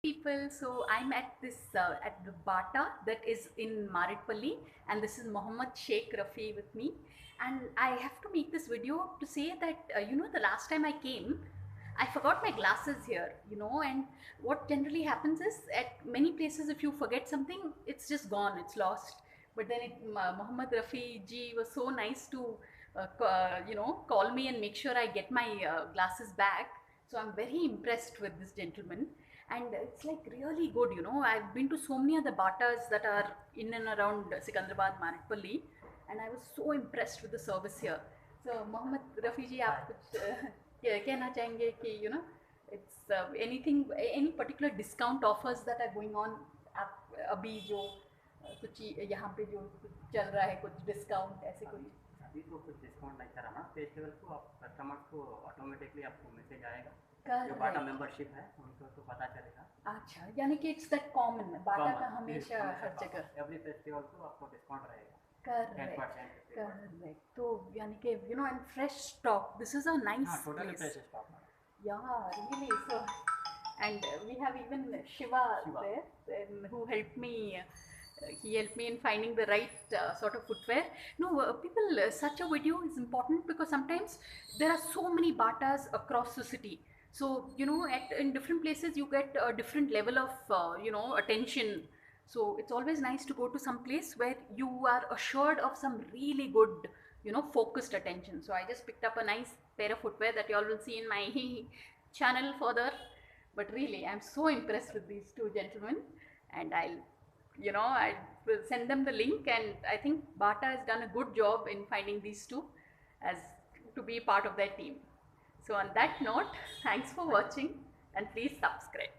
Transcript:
People, so I'm at this at the Bata that is in Maritpalli, and this is Mohammed Sheikh Rafi with me. And I have to make this video to say that the last time I came, I forgot my glasses here, and what generally happens is at many places, if you forget something, it's just gone, it's lost. But then Mohammed Rafi ji was so nice to call me and make sure I get my glasses back. So I'm very impressed with this gentleman, and it's like really good. I've been to so many other Batas that are in and around Sikandrabad, Maritpalli, and I was so impressed with the service here. So Mohammed Rafi ji, आप कुछ कहना चाहेंगे कि it's anything, any particular discount offers that are going on, आप अभी जो कुछ यहाँ पे जो चल रहा है, कुछ डिस्काउंट ऐसे कुछ? अभी तो कुछ डिस्काउंट नहीं चल रहा ना फेस्टिवल को, आप कस्टमर्स को ऑटोमेटिकली आपको मैसेज आएगा, जो बाटा मेंबरशिप है उनको तो पता चलेगा। अच्छा, यानी कि इट्स दैट कॉमन, बाटा का हमेशा हर जगह एवरी फेस्टिवल को आपको डिस्काउंट रहेगा। करेक्ट। तो यानी कि and fresh stock, this is a nice totally fresh stock. Yeah, really. So, and we have even Shiva there, who helped me. He helped me in finding the right sort of footwear. No, people, such a video is important because sometimes there are so many Batas across the city. So, in different places you get a different level of, attention. So, it's always nice to go to some place where you are assured of some really good, focused attention. So, I just picked up a nice pair of footwear that you all will see in my channel further. But really, I'm so impressed with these two gentlemen, and I will send them the link, and I think Bata has done a good job in finding these two as to be part of their team. So on that note, thanks for watching, and please subscribe.